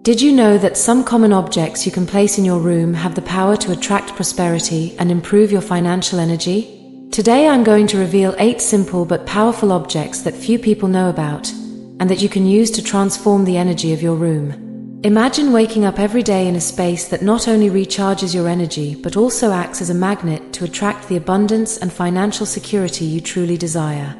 Did you know that some common objects you can place in your room have the power to attract prosperity and improve your financial energy? Today I'm going to reveal 8 simple but powerful objects that few people know about, and that you can use to transform the energy of your room. Imagine waking up every day in a space that not only recharges your energy but also acts as a magnet to attract the abundance and financial security you truly desire.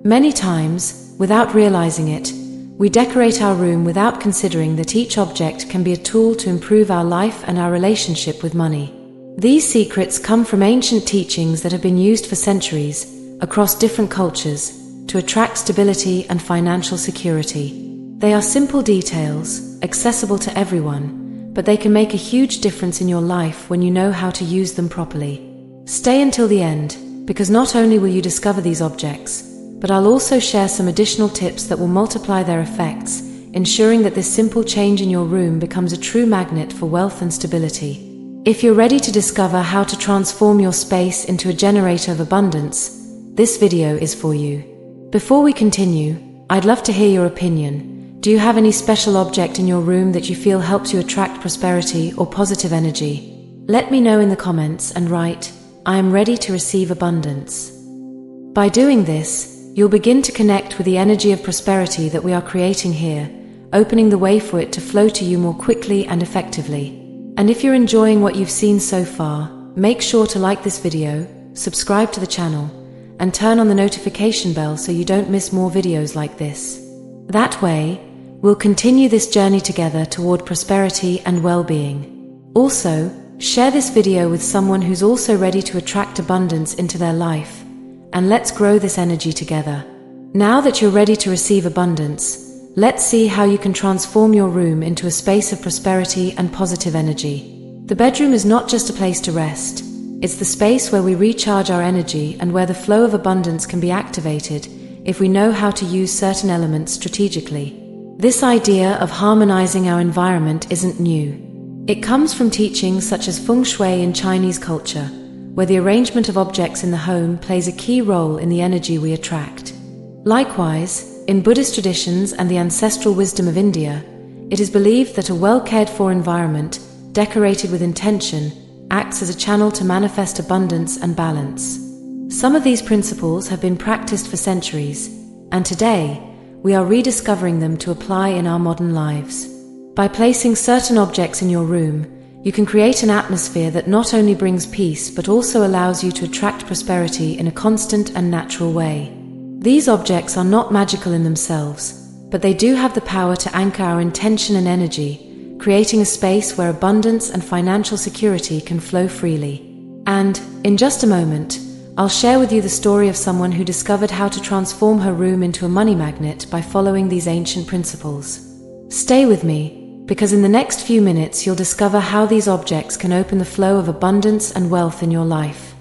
Many times, without realizing it, we decorate our room without considering that each object can be a tool to improve our life and our relationship with money. These secrets come from ancient teachings that have been used for centuries, across different cultures, to attract stability and financial security. They are simple details, accessible to everyone, but they can make a huge difference in your life when you know how to use them properly. Stay until the end, because not only will you discover these objects, but I'll also share some additional tips that will multiply their effects, ensuring that this simple change in your room becomes a true magnet for wealth and stability. If you're ready to discover how to transform your space into a generator of abundance, this video is for you. Before we continue, I'd love to hear your opinion. Do you have any special object in your room that you feel helps you attract prosperity or positive energy? Let me know in the comments and write, "I am ready to receive abundance." By doing this, you'll begin to connect with the energy of prosperity that we are creating here, opening the way for it to flow to you more quickly and effectively. And if you're enjoying what you've seen so far, make sure to like this video, subscribe to the channel, and turn on the notification bell so you don't miss more videos like this. That way, we'll continue this journey together toward prosperity and well-being. Also, share this video with someone who's also ready to attract abundance into their life, and let's grow this energy together. Now that you're ready to receive abundance, let's see how you can transform your room into a space of prosperity and positive energy. The bedroom is not just a place to rest. It's the space where we recharge our energy and where the flow of abundance can be activated if we know how to use certain elements strategically. This idea of harmonizing our environment isn't new. It comes from teachings such as Feng Shui in Chinese culture, where the arrangement of objects in the home plays a key role in the energy we attract. Likewise, in Buddhist traditions and the ancestral wisdom of India, it is believed that a well-cared-for environment, decorated with intention, acts as a channel to manifest abundance and balance. Some of these principles have been practiced for centuries, and today, we are rediscovering them to apply in our modern lives. By placing certain objects in your room, you can create an atmosphere that not only brings peace but also allows you to attract prosperity in a constant and natural way. These objects are not magical in themselves, but they do have the power to anchor our intention and energy, creating a space where abundance and financial security can flow freely. And, in just a moment, I'll share with you the story of someone who discovered how to transform her room into a money magnet by following these ancient principles. Stay with me, because in the next few minutes you'll discover how these objects can open the flow of abundance and wealth in your life.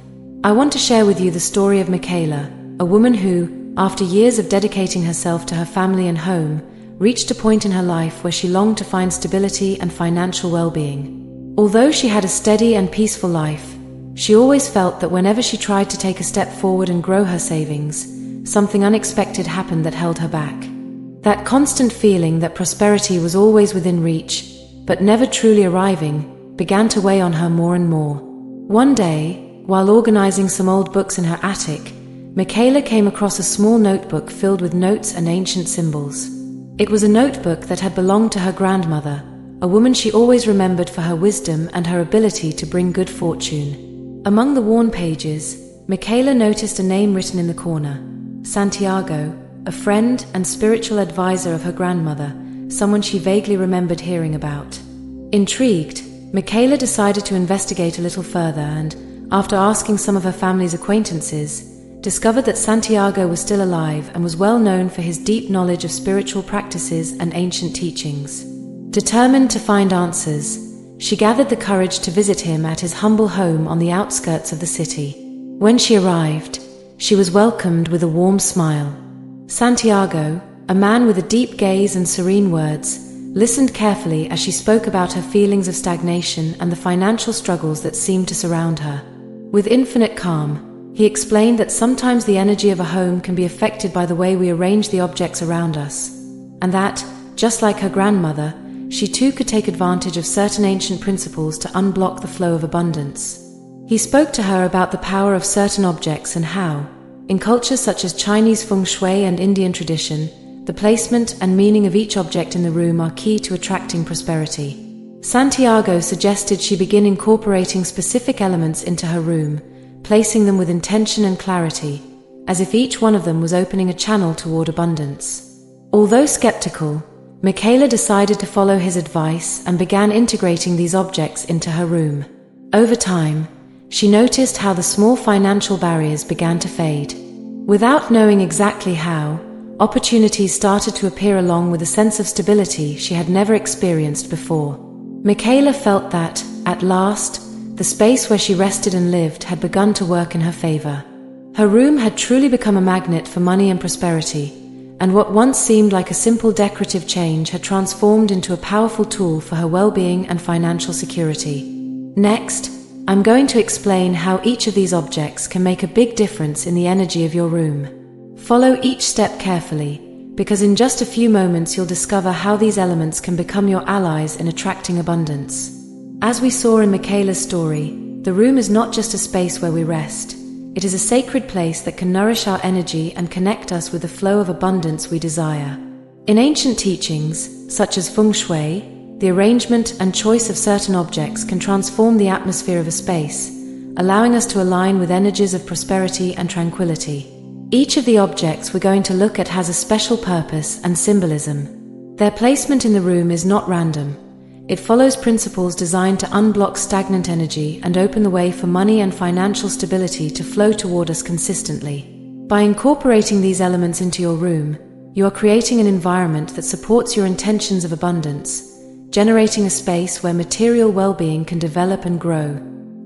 I want to share with you the story of Michaela, a woman who, after years of dedicating herself to her family and home, reached a point in her life where she longed to find stability and financial well-being. Although she had a steady and peaceful life, she always felt that whenever she tried to take a step forward and grow her savings, something unexpected happened that held her back. That constant feeling that prosperity was always within reach, but never truly arriving, began to weigh on her more and more. One day, while organizing some old books in her attic, Michaela came across a small notebook filled with notes and ancient symbols. It was a notebook that had belonged to her grandmother, a woman she always remembered for her wisdom and her ability to bring good fortune. Among the worn pages, Michaela noticed a name written in the corner: Santiago, a friend and spiritual advisor of her grandmother, someone she vaguely remembered hearing about. Intrigued, Michaela decided to investigate a little further and, after asking some of her family's acquaintances, discovered that Santiago was still alive and was well known for his deep knowledge of spiritual practices and ancient teachings. Determined to find answers, she gathered the courage to visit him at his humble home on the outskirts of the city. When she arrived, she was welcomed with a warm smile. Santiago, a man with a deep gaze and serene words, listened carefully as she spoke about her feelings of stagnation and the financial struggles that seemed to surround her. With infinite calm, he explained that sometimes the energy of a home can be affected by the way we arrange the objects around us, and that, just like her grandmother, she too could take advantage of certain ancient principles to unblock the flow of abundance. He spoke to her about the power of certain objects and how, in cultures such as Chinese Feng Shui and Indian tradition, the placement and meaning of each object in the room are key to attracting prosperity. Santiago suggested she begin incorporating specific elements into her room, placing them with intention and clarity, as if each one of them was opening a channel toward abundance. Although skeptical, Michaela decided to follow his advice and began integrating these objects into her room. Over time, she noticed how the small financial barriers began to fade. Without knowing exactly how, opportunities started to appear along with a sense of stability she had never experienced before. Michaela felt that, at last, the space where she rested and lived had begun to work in her favor. Her room had truly become a magnet for money and prosperity, and what once seemed like a simple decorative change had transformed into a powerful tool for her well-being and financial security. Next, I'm going to explain how each of these objects can make a big difference in the energy of your room. Follow each step carefully, because in just a few moments you'll discover how these elements can become your allies in attracting abundance. As we saw in Michaela's story, the room is not just a space where we rest. It is a sacred place that can nourish our energy and connect us with the flow of abundance we desire. In ancient teachings, such as Feng Shui, the arrangement and choice of certain objects can transform the atmosphere of a space, allowing us to align with energies of prosperity and tranquility. Each of the objects we're going to look at has a special purpose and symbolism. Their placement in the room is not random. It follows principles designed to unblock stagnant energy and open the way for money and financial stability to flow toward us consistently. By incorporating these elements into your room, you are creating an environment that supports your intentions of abundance, generating a space where material well-being can develop and grow.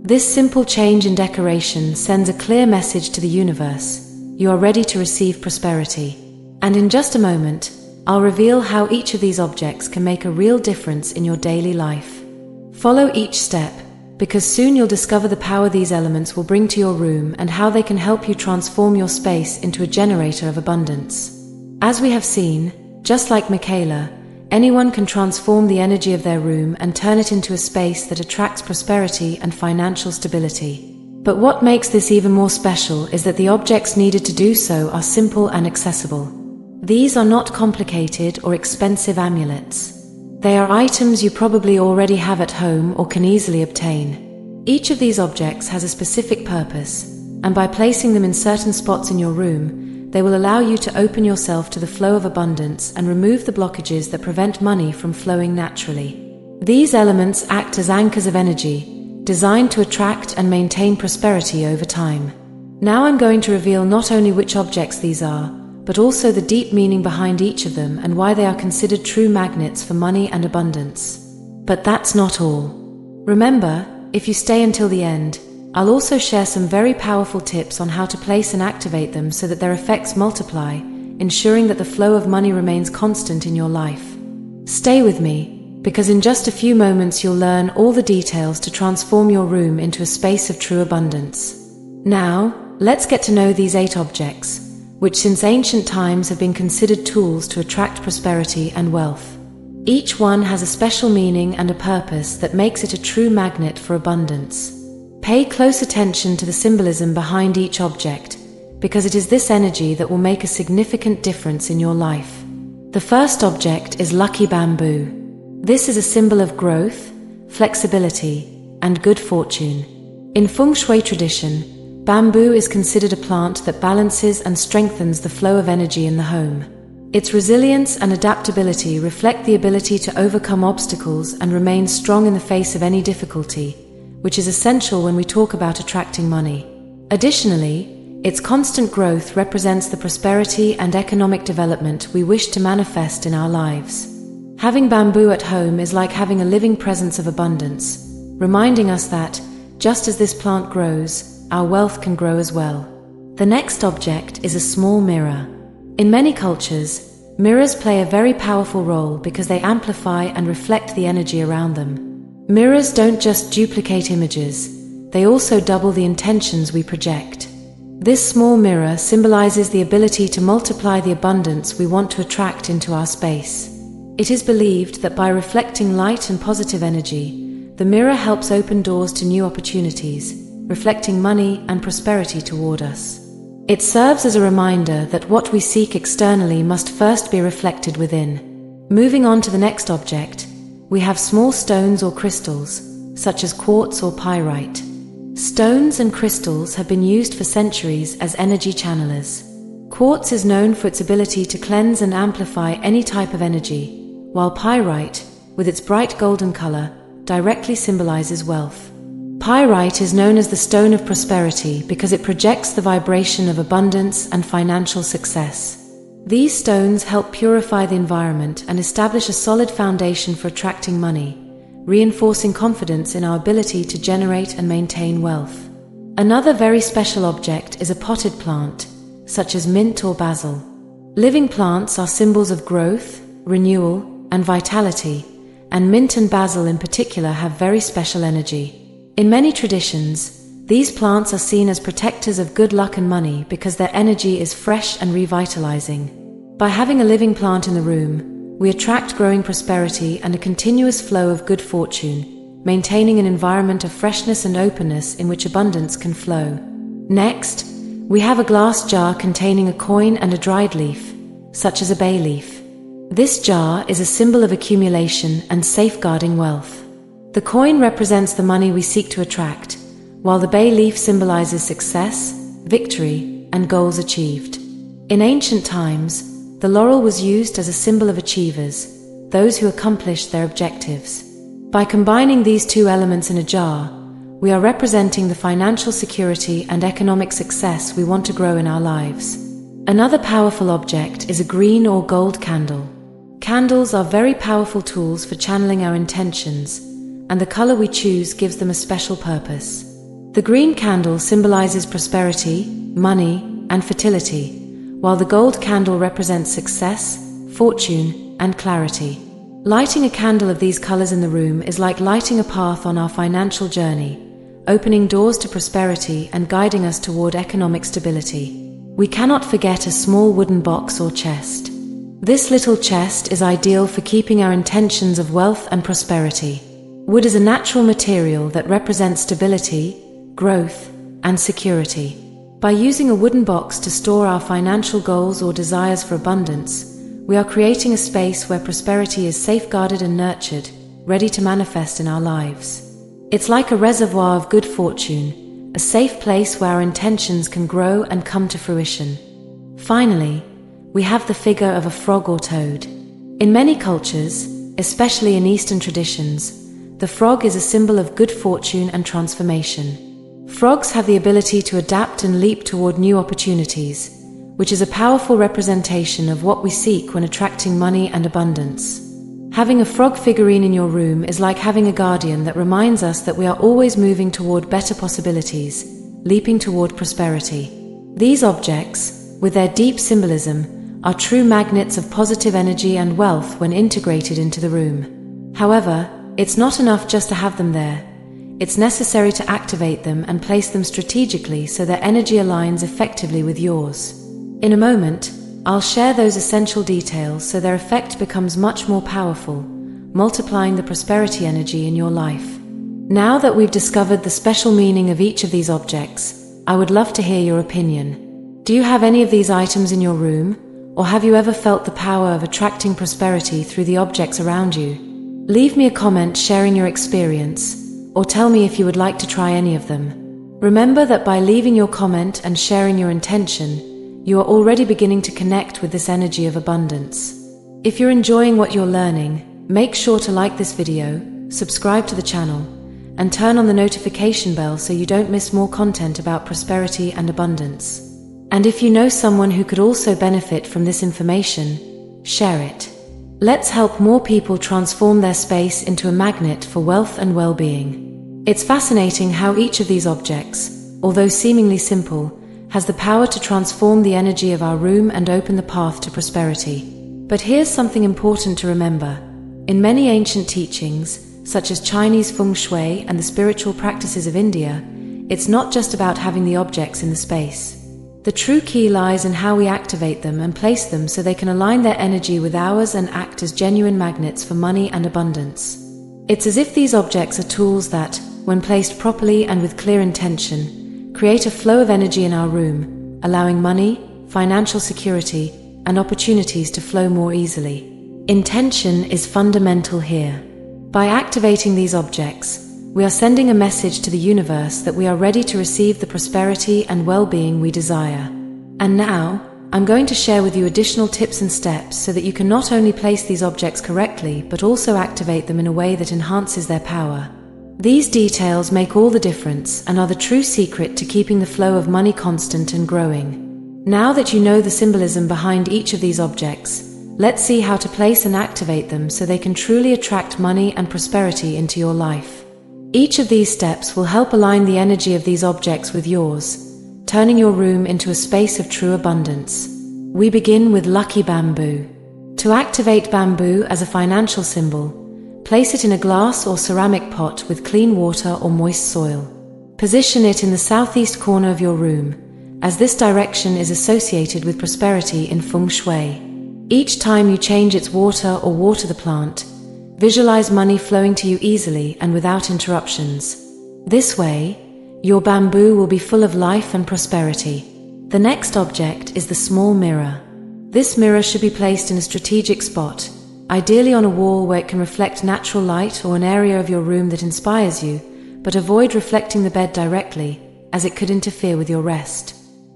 This simple change in decoration sends a clear message to the universe: you are ready to receive prosperity. And in just a moment, I'll reveal how each of these objects can make a real difference in your daily life. Follow each step, because soon you'll discover the power these elements will bring to your room and how they can help you transform your space into a generator of abundance. As we have seen, just like Michaela, anyone can transform the energy of their room and turn it into a space that attracts prosperity and financial stability. But what makes this even more special is that the objects needed to do so are simple and accessible. These are not complicated or expensive amulets. They are items you probably already have at home or can easily obtain. Each of these objects has a specific purpose, and by placing them in certain spots in your room, they will allow you to open yourself to the flow of abundance and remove the blockages that prevent money from flowing naturally. These elements act as anchors of energy, designed to attract and maintain prosperity over time. Now I'm going to reveal not only which objects these are, but also the deep meaning behind each of them and why they are considered true magnets for money and abundance. But that's not all. Remember, if you stay until the end, I'll also share some very powerful tips on how to place and activate them so that their effects multiply, ensuring that the flow of money remains constant in your life. Stay with me, because in just a few moments you'll learn all the details to transform your room into a space of true abundance. Now, let's get to know these 8 objects, which since ancient times have been considered tools to attract prosperity and wealth. Each one has a special meaning and a purpose that makes it a true magnet for abundance. Pay close attention to the symbolism behind each object, because it is this energy that will make a significant difference in your life. The first object is lucky bamboo. This is a symbol of growth, flexibility, and good fortune. In Feng Shui tradition, bamboo is considered a plant that balances and strengthens the flow of energy in the home. Its resilience and adaptability reflect the ability to overcome obstacles and remain strong in the face of any difficulty, which is essential when we talk about attracting money. Additionally, its constant growth represents the prosperity and economic development we wish to manifest in our lives. Having bamboo at home is like having a living presence of abundance, reminding us that, just as this plant grows, our wealth can grow as well. The next object is a small mirror. In many cultures, mirrors play a very powerful role because they amplify and reflect the energy around them. Mirrors don't just duplicate images, they also double the intentions we project. This small mirror symbolizes the ability to multiply the abundance we want to attract into our space. It is believed that by reflecting light and positive energy, the mirror helps open doors to new opportunities, reflecting money and prosperity toward us. It serves as a reminder that what we seek externally must first be reflected within. Moving on to the next object, we have small stones or crystals, such as quartz or pyrite. Stones and crystals have been used for centuries as energy channelers. Quartz is known for its ability to cleanse and amplify any type of energy, while pyrite, with its bright golden color, directly symbolizes wealth. Pyrite is known as the stone of prosperity because it projects the vibration of abundance and financial success. These stones help purify the environment and establish a solid foundation for attracting money, reinforcing confidence in our ability to generate and maintain wealth. Another very special object is a potted plant, such as mint or basil. Living plants are symbols of growth, renewal, and vitality, and mint and basil in particular have very special energy. In many traditions, these plants are seen as protectors of good luck and money because their energy is fresh and revitalizing. By having a living plant in the room, we attract growing prosperity and a continuous flow of good fortune, maintaining an environment of freshness and openness in which abundance can flow. Next, we have a glass jar containing a coin and a dried leaf, such as a bay leaf. This jar is a symbol of accumulation and safeguarding wealth. The coin represents the money we seek to attract, while the bay leaf symbolizes success, victory, and goals achieved. In ancient times, the laurel was used as a symbol of achievers, those who accomplished their objectives. By combining these two elements in a jar, we are representing the financial security and economic success we want to grow in our lives. Another powerful object is a green or gold candle. Candles are very powerful tools for channeling our intentions, and the color we choose gives them a special purpose. The green candle symbolizes prosperity, money, and fertility, while the gold candle represents success, fortune, and clarity. Lighting a candle of these colors in the room is like lighting a path on our financial journey, opening doors to prosperity and guiding us toward economic stability. We cannot forget a small wooden box or chest. This little chest is ideal for keeping our intentions of wealth and prosperity. Wood is a natural material that represents stability, growth, and security. By using a wooden box to store our financial goals or desires for abundance, we are creating a space where prosperity is safeguarded and nurtured, ready to manifest in our lives. It's like a reservoir of good fortune, a safe place where our intentions can grow and come to fruition. Finally, we have the figure of a frog or toad. In many cultures, especially in Eastern traditions, the frog is a symbol of good fortune and transformation. Frogs have the ability to adapt and leap toward new opportunities, which is a powerful representation of what we seek when attracting money and abundance. Having a frog figurine in your room is like having a guardian that reminds us that we are always moving toward better possibilities, leaping toward prosperity. These objects, with their deep symbolism, are true magnets of positive energy and wealth when integrated into the room. However, it's not enough just to have them there. It's necessary to activate them and place them strategically so their energy aligns effectively with yours. In a moment, I'll share those essential details so their effect becomes much more powerful, multiplying the prosperity energy in your life. Now that we've discovered the special meaning of each of these objects, I would love to hear your opinion. Do you have any of these items in your room, or have you ever felt the power of attracting prosperity through the objects around you? Leave me a comment sharing your experience, or tell me if you would like to try any of them. Remember that by leaving your comment and sharing your intention, you are already beginning to connect with this energy of abundance. If you're enjoying what you're learning, make sure to like this video, subscribe to the channel, and turn on the notification bell so you don't miss more content about prosperity and abundance. And if you know someone who could also benefit from this information, share it. Let's help more people transform their space into a magnet for wealth and well-being. It's fascinating how each of these objects, although seemingly simple, has the power to transform the energy of our room and open the path to prosperity. But here's something important to remember. In many ancient teachings, such as Chinese Feng Shui and the spiritual practices of India, it's not just about having the objects in the space. The true key lies in how we activate them and place them so they can align their energy with ours and act as genuine magnets for money and abundance. It's as if these objects are tools that, when placed properly and with clear intention, create a flow of energy in our room, allowing money, financial security, and opportunities to flow more easily. Intention is fundamental here. By activating these objects, we are sending a message to the universe that we are ready to receive the prosperity and well-being we desire. And now, I'm going to share with you additional tips and steps so that you can not only place these objects correctly, but also activate them in a way that enhances their power. These details make all the difference and are the true secret to keeping the flow of money constant and growing. Now that you know the symbolism behind each of these objects, let's see how to place and activate them so they can truly attract money and prosperity into your life. Each of these steps will help align the energy of these objects with yours, turning your room into a space of true abundance. We begin with lucky bamboo. To activate bamboo as a financial symbol, place it in a glass or ceramic pot with clean water or moist soil. Position it in the southeast corner of your room, as this direction is associated with prosperity in Feng Shui. Each time you change its water or water the plant, visualize money flowing to you easily and without interruptions. This way, your bamboo will be full of life and prosperity. The next object is the small mirror. This mirror should be placed in a strategic spot, ideally on a wall where it can reflect natural light or an area of your room that inspires you, but avoid reflecting the bed directly, as it could interfere with your rest.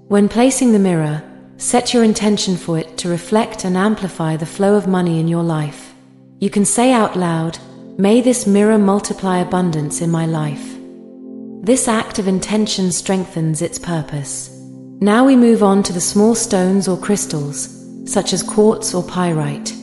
When placing the mirror, set your intention for it to reflect and amplify the flow of money in your life. You can say out loud, "May this mirror multiply abundance in my life." This act of intention strengthens its purpose. Now we move on to the small stones or crystals, such as quartz or pyrite.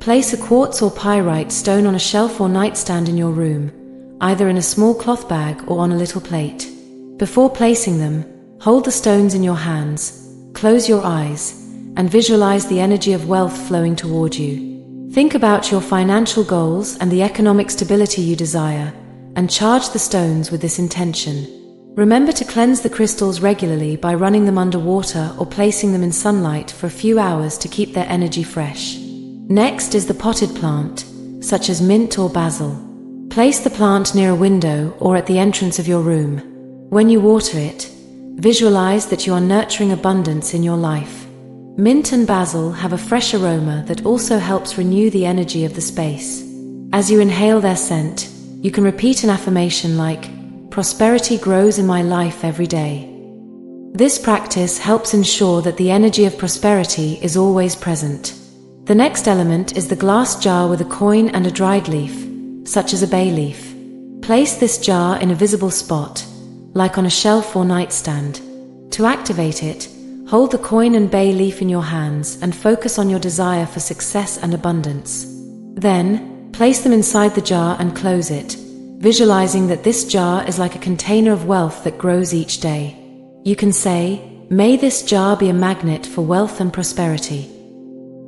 Place a quartz or pyrite stone on a shelf or nightstand in your room, either in a small cloth bag or on a little plate. Before placing them, hold the stones in your hands, close your eyes, and visualize the energy of wealth flowing toward you. Think about your financial goals and the economic stability you desire, and charge the stones with this intention. Remember to cleanse the crystals regularly by running them under water or placing them in sunlight for a few hours to keep their energy fresh. Next is the potted plant, such as mint or basil. Place the plant near a window or at the entrance of your room. When you water it, visualize that you are nurturing abundance in your life. Mint and basil have a fresh aroma that also helps renew the energy of the space. As you inhale their scent, you can repeat an affirmation like, "Prosperity grows in my life every day." This practice helps ensure that the energy of prosperity is always present. The next element is the glass jar with a coin and a dried leaf, such as a bay leaf. Place this jar in a visible spot, like on a shelf or nightstand. To activate it, hold the coin and bay leaf in your hands and focus on your desire for success and abundance. Then, place them inside the jar and close it, visualizing that this jar is like a container of wealth that grows each day. You can say, "May this jar be a magnet for wealth and prosperity."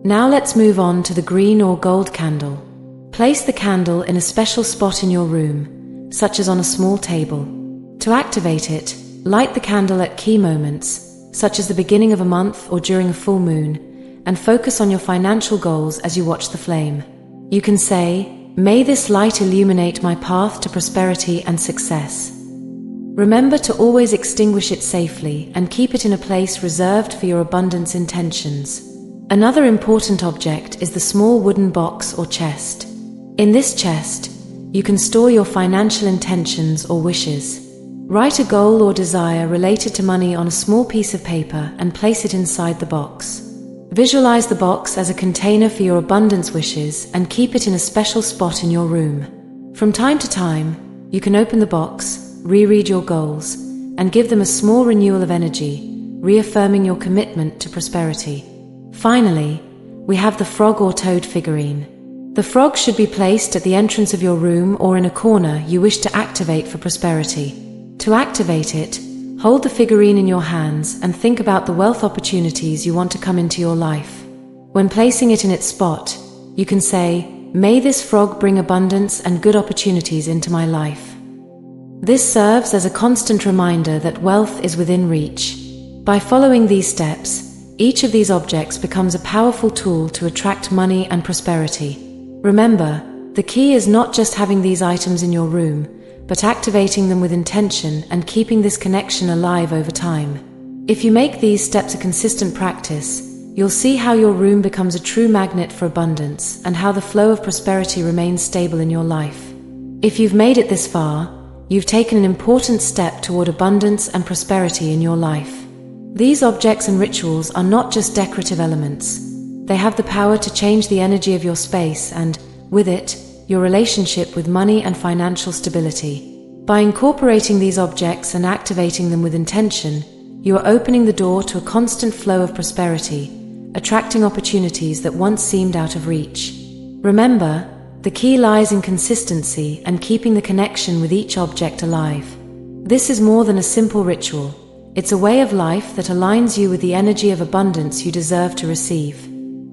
Now let's move on to the green or gold candle. Place the candle in a special spot in your room, such as on a small table. To activate it, light the candle at key moments, such as the beginning of a month or during a full moon, and focus on your financial goals as you watch the flame. You can say, "May this light illuminate my path to prosperity and success." Remember to always extinguish it safely and keep it in a place reserved for your abundance intentions. Another important object is the small wooden box or chest. In this chest, you can store your financial intentions or wishes. Write a goal or desire related to money on a small piece of paper and place it inside the box. Visualize the box as a container for your abundance wishes and keep it in a special spot in your room. From time to time, you can open the box, reread your goals, and give them a small renewal of energy, reaffirming your commitment to prosperity. Finally, we have the frog or toad figurine. The frog should be placed at the entrance of your room or in a corner you wish to activate for prosperity. To activate it, hold the figurine in your hands and think about the wealth opportunities you want to come into your life. When placing it in its spot, you can say, "May this frog bring abundance and good opportunities into my life." This serves as a constant reminder that wealth is within reach. By following these steps, each of these objects becomes a powerful tool to attract money and prosperity. Remember, the key is not just having these items in your room, but activating them with intention and keeping this connection alive over time. If you make these steps a consistent practice, you'll see how your room becomes a true magnet for abundance and how the flow of prosperity remains stable in your life. If you've made it this far, you've taken an important step toward abundance and prosperity in your life. These objects and rituals are not just decorative elements. They have the power to change the energy of your space and, with it, your relationship with money and financial stability. By incorporating these objects and activating them with intention, you are opening the door to a constant flow of prosperity, attracting opportunities that once seemed out of reach. Remember, the key lies in consistency and keeping the connection with each object alive. This is more than a simple ritual. It's a way of life that aligns you with the energy of abundance you deserve to receive.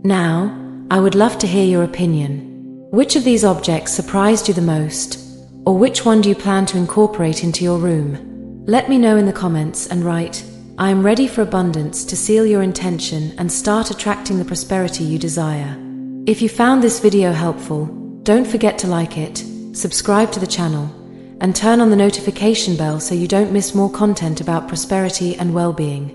Now, I would love to hear your opinion. Which of these objects surprised you the most? Or which one do you plan to incorporate into your room? Let me know in the comments and write, "I am ready for abundance," to seal your intention and start attracting the prosperity you desire. If you found this video helpful, don't forget to like it, subscribe to the channel, and turn on the notification bell so you don't miss more content about prosperity and well-being.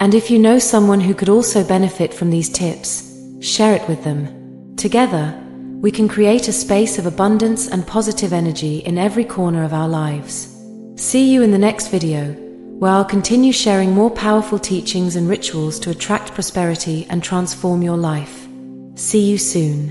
And if you know someone who could also benefit from these tips, share it with them. Together, we can create a space of abundance and positive energy in every corner of our lives. See you in the next video, where I'll continue sharing more powerful teachings and rituals to attract prosperity and transform your life. See you soon.